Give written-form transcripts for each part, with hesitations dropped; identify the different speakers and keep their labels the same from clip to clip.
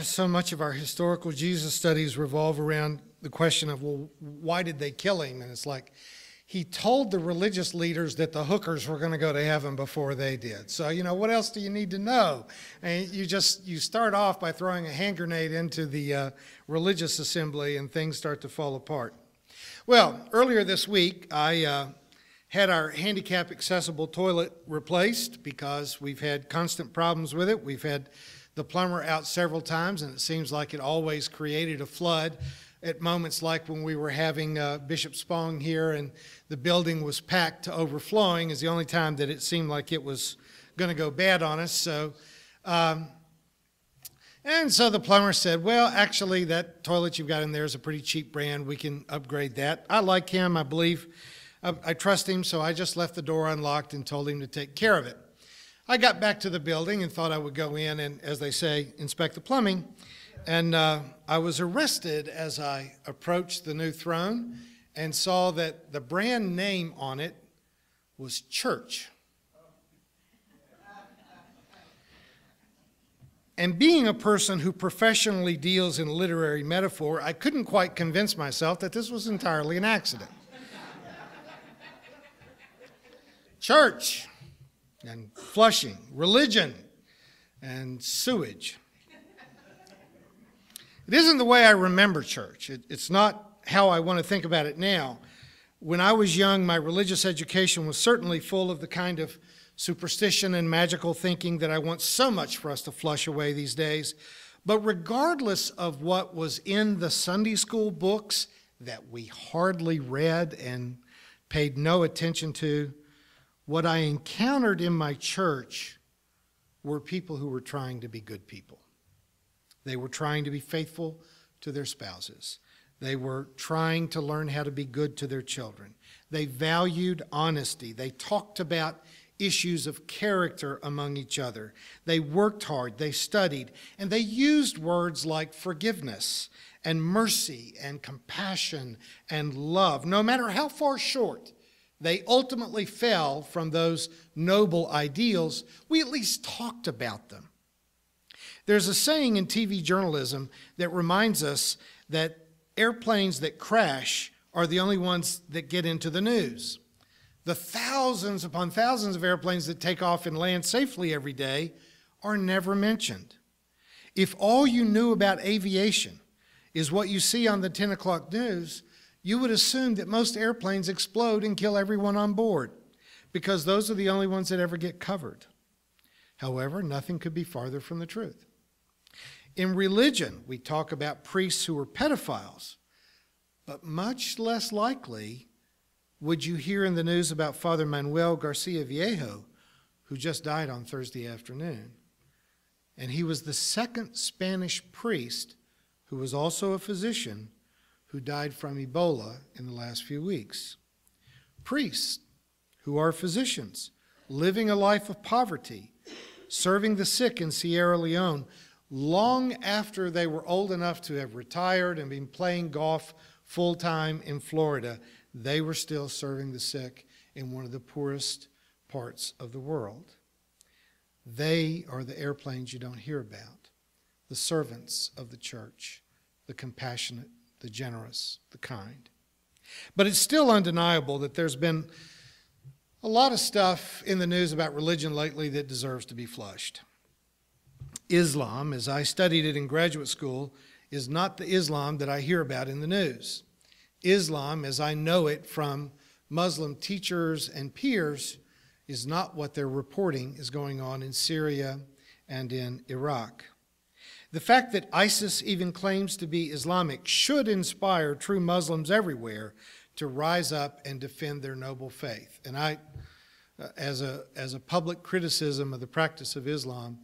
Speaker 1: So much of our historical Jesus studies revolve around the question of, well, why did they kill him? And it's like, he told the religious leaders that the hookers were going to go to heaven before they did. So, what else do you need to know? And you start off by throwing a hand grenade into the religious assembly and things start to fall apart. Well, earlier this week, I had our handicap accessible toilet replaced because we've had constant problems with it. We've had the plumber out several times, and it seems like it always created a flood at moments like when we were having Bishop Spong here and the building was packed to overflowing is the only time that it seemed like it was going to go bad on us. So, and so the plumber said, well, actually, that toilet you've got in there is a pretty cheap brand. We can upgrade that. I like him. I believe. I trust him, so I just left the door unlocked and told him to take care of it. I got back to the building and thought I would go in and, as they say, inspect the plumbing. And I was arrested as I approached the new throne and saw that the brand name on it was church. And being a person who professionally deals in literary metaphor, I couldn't quite convince myself that this was entirely an accident. Church and flushing, religion and sewage. It isn't the way I remember church. It's not how I want to think about it now. When I was young, my religious education was certainly full of the kind of superstition and magical thinking that I want so much for us to flush away these days. But regardless of what was in the Sunday school books that we hardly read and paid no attention to, what I encountered in my church were people who were trying to be good people. They were trying to be faithful to their spouses. They were trying to learn how to be good to their children. They valued honesty. They talked about issues of character among each other. They worked hard. They studied. And they used words like forgiveness and mercy and compassion and love. No matter how far short they ultimately fell from those noble ideals, we at least talked about them. There's a saying in TV journalism that reminds us that airplanes that crash are the only ones that get into the news. The thousands upon thousands of airplanes that take off and land safely every day are never mentioned. If all you knew about aviation is what you see on the 10 o'clock news, you would assume that most airplanes explode and kill everyone on board because those are the only ones that ever get covered. However, nothing could be farther from the truth. In religion, we talk about priests who are pedophiles, but much less likely would you hear in the news about Father Manuel Garcia Viejo, who just died on Thursday afternoon. And he was the second Spanish priest who was also a physician who died from Ebola in the last few weeks. Priests who are physicians, living a life of poverty, serving the sick in Sierra Leone, long after they were old enough to have retired and been playing golf full-time in Florida, they were still serving the sick in one of the poorest parts of the world. They are the airplanes you don't hear about, the servants of the church, the compassionate, the generous, the kind. But it's still undeniable that there's been a lot of stuff in the news about religion lately that deserves to be flushed. Islam, as I studied it in graduate school, is not the Islam that I hear about in the news. Islam, as I know it from Muslim teachers and peers, is not what they're reporting is going on in Syria and in Iraq. The fact that ISIS even claims to be Islamic should inspire true Muslims everywhere to rise up and defend their noble faith. And I, as a public criticism of the practice of Islam,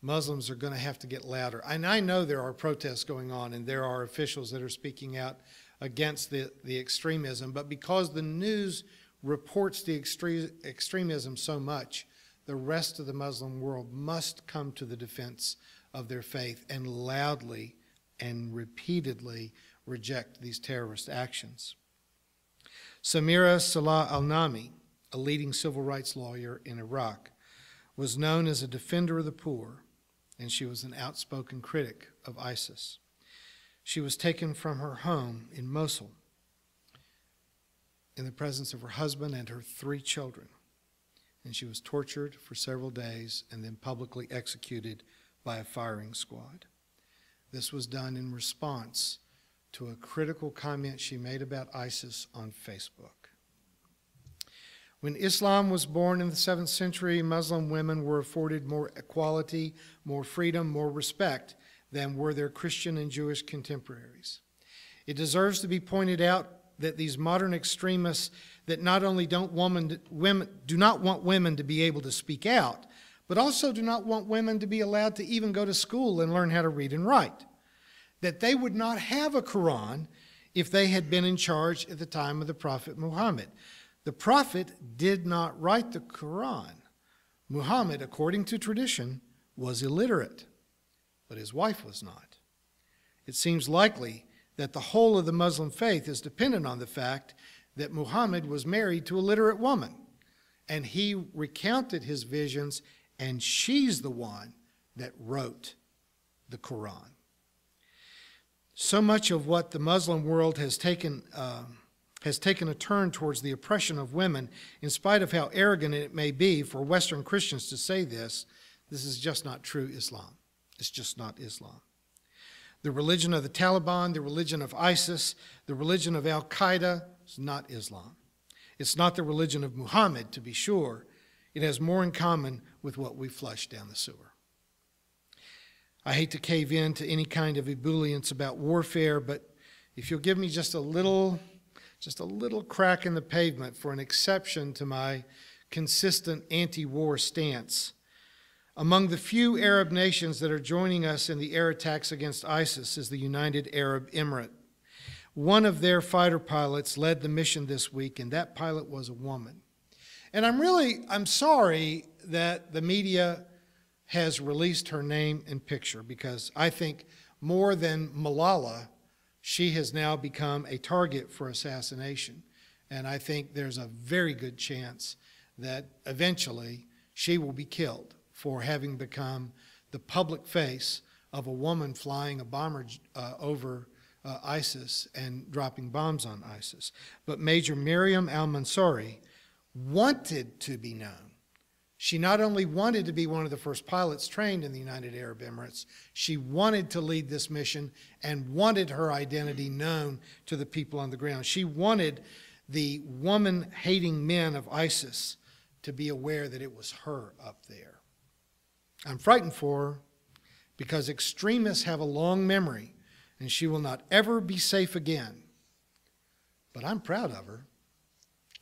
Speaker 1: Muslims are going to have to get louder. And I know there are protests going on and there are officials that are speaking out against the extremism, but because the news reports the extremism so much, the rest of the Muslim world must come to the defense of their faith and loudly and repeatedly reject these terrorist actions. Samira Salah al-Nami, a leading civil rights lawyer in Iraq, was known as a defender of the poor, and she was an outspoken critic of ISIS. She was taken from her home in Mosul in the presence of her husband and her 3 children, and she was tortured for several days and then publicly executed by a firing squad. This was done in response to a critical comment she made about ISIS on Facebook. When Islam was born in the 7th century, Muslim women were afforded more equality, more freedom, more respect than were their Christian and Jewish contemporaries. It deserves to be pointed out that these modern extremists that not only do not want women to be able to speak out, but also do not want women to be allowed to even go to school and learn how to read and write. That they would not have a Quran if they had been in charge at the time of the Prophet Muhammad. The Prophet did not write the Quran. Muhammad, according to tradition, was illiterate, but his wife was not. It seems likely that the whole of the Muslim faith is dependent on the fact that Muhammad was married to a literate woman, and he recounted his visions, and she's the one that wrote the Quran. So much of what the Muslim world has taken a turn towards the oppression of women, in spite of how arrogant it may be for Western Christians to say this is just not true Islam. It's just not Islam. The religion of the Taliban, the religion of ISIS, the religion of Al-Qaeda is not Islam. It's not the religion of Muhammad, to be sure. It has more in common with what we flushed down the sewer. I hate to cave in to any kind of ebullience about warfare, but if you'll give me just a little crack in the pavement for an exception to my consistent anti-war stance. Among the few Arab nations that are joining us in the air attacks against ISIS is the United Arab Emirates. One of their fighter pilots led the mission this week, and that pilot was a woman. And I'm sorry that the media has released her name and picture, because I think more than Malala, she has now become a target for assassination. And I think there's a very good chance that eventually she will be killed for having become the public face of a woman flying a bomber over ISIS and dropping bombs on ISIS. But Major Miriam al-Mansouri wanted to be known. She not only wanted to be one of the first pilots trained in the United Arab Emirates, she wanted to lead this mission and wanted her identity known to the people on the ground. She wanted the woman-hating men of ISIS to be aware that it was her up there. I'm frightened for her because extremists have a long memory, and she will not ever be safe again. But I'm proud of her,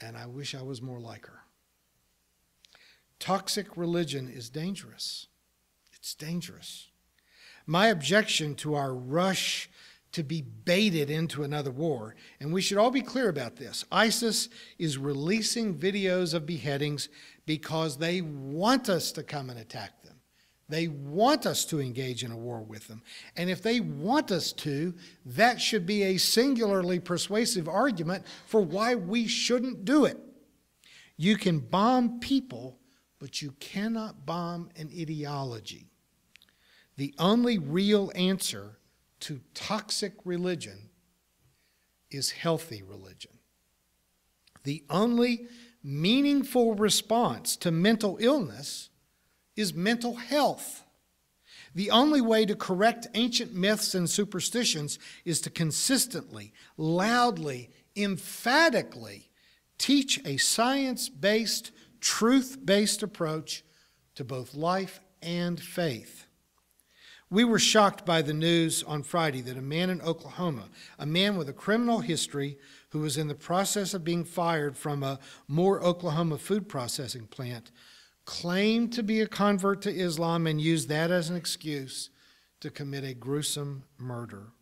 Speaker 1: and I wish I was more like her. Toxic religion is dangerous. It's dangerous. My objection to our rush to be baited into another war, and we should all be clear about this, ISIS is releasing videos of beheadings because they want us to come and attack them. They want us to engage in a war with them. And if they want us to, that should be a singularly persuasive argument for why we shouldn't do it. You can bomb people, but you cannot bomb an ideology. The only real answer to toxic religion is healthy religion. The only meaningful response to mental illness is mental health. The only way to correct ancient myths and superstitions is to consistently, loudly, emphatically teach a science-based, truth-based approach to both life and faith. We were shocked by the news on Friday that a man in Oklahoma, a man with a criminal history who was in the process of being fired from a Moore, Oklahoma food processing plant, claimed to be a convert to Islam and used that as an excuse to commit a gruesome murder.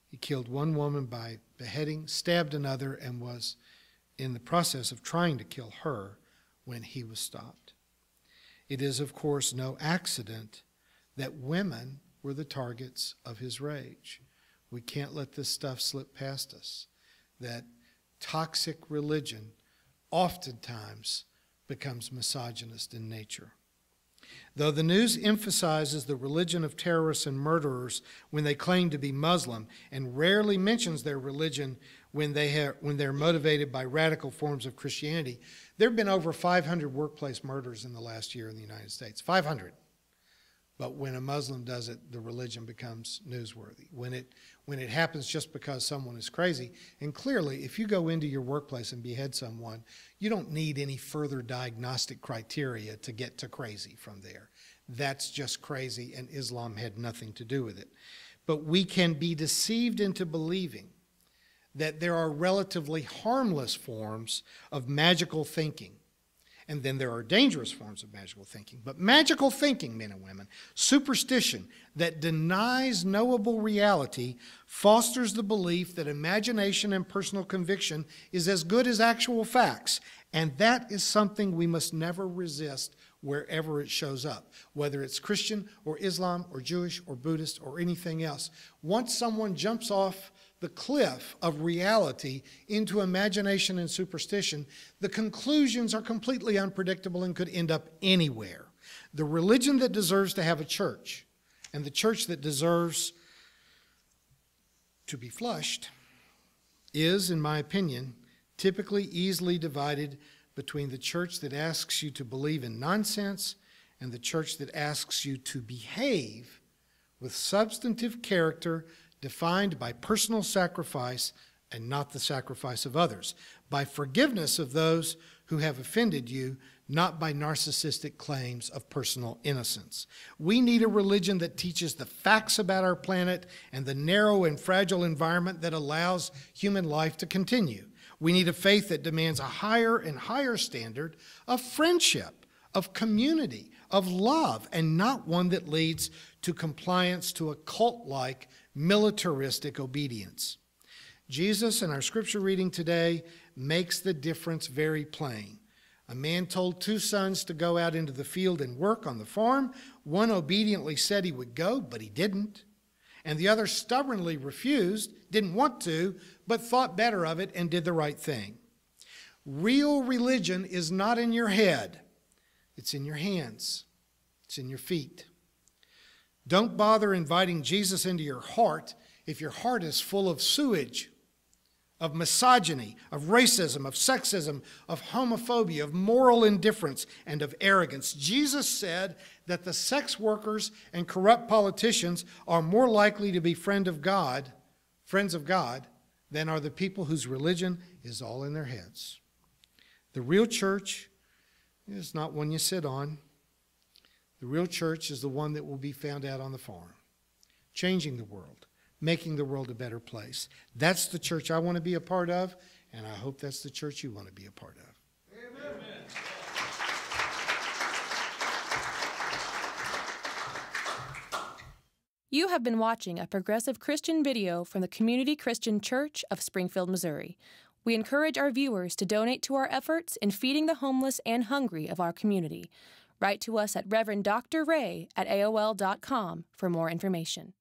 Speaker 1: He killed one woman by beheading, stabbed another, and was in the process of trying to kill her when he was stopped. It is, of course, no accident that women were the targets of his rage. We can't let this stuff slip past us, that toxic religion oftentimes becomes misogynist in nature. Though the news emphasizes the religion of terrorists and murderers when they claim to be Muslim and rarely mentions their religion when they're motivated by radical forms of Christianity, there have been over 500 workplace murders in the last year in the United States. 500. But when a Muslim does it, the religion becomes newsworthy. When it happens just because someone is crazy, and clearly, if you go into your workplace and behead someone, you don't need any further diagnostic criteria to get to crazy from there. That's just crazy, and Islam had nothing to do with it. But we can be deceived into believing that there are relatively harmless forms of magical thinking. And then there are dangerous forms of magical thinking. But magical thinking, men and women, superstition that denies knowable reality, fosters the belief that imagination and personal conviction is as good as actual facts. And that is something we must never resist wherever it shows up, whether it's Christian or Islam or Jewish or Buddhist or anything else. Once someone jumps off the cliff of reality into imagination and superstition, the conclusions are completely unpredictable and could end up anywhere. The religion that deserves to have a church, and the church that deserves to be flushed, is, in my opinion, typically easily divided between the church that asks you to believe in nonsense and the church that asks you to behave with substantive character defined by personal sacrifice and not the sacrifice of others, by forgiveness of those who have offended you, not by narcissistic claims of personal innocence. We need a religion that teaches the facts about our planet and the narrow and fragile environment that allows human life to continue. We need a faith that demands a higher and higher standard of friendship, of community, of love, and not one that leads to compliance to a cult-like militaristic obedience. Jesus, in our scripture reading today, makes the difference very plain. A man told two sons to go out into the field and work on the farm. One obediently said he would go, but he didn't. And the other stubbornly refused, didn't want to, but thought better of it and did the right thing. Real religion is not in your head. It's in your hands. It's in your feet. Don't bother inviting Jesus into your heart if your heart is full of sewage, of misogyny, of racism, of sexism, of homophobia, of moral indifference, and of arrogance. Jesus said that the sex workers and corrupt politicians are more likely to be friends of God, than are the people whose religion is all in their heads. The real church is not one you sit on. The real church is the one that will be found out on the farm, changing the world, making the world a better place. That's the church I want to be a part of, and I hope that's the church you want to be a part of.
Speaker 2: Amen.
Speaker 3: You have been watching a progressive Christian video from the Community Christian Church of Springfield, Missouri. We encourage our viewers to donate to our efforts in feeding the homeless and hungry of our community. Write to us at Reverend Dr. Ray at AOL.com for more information.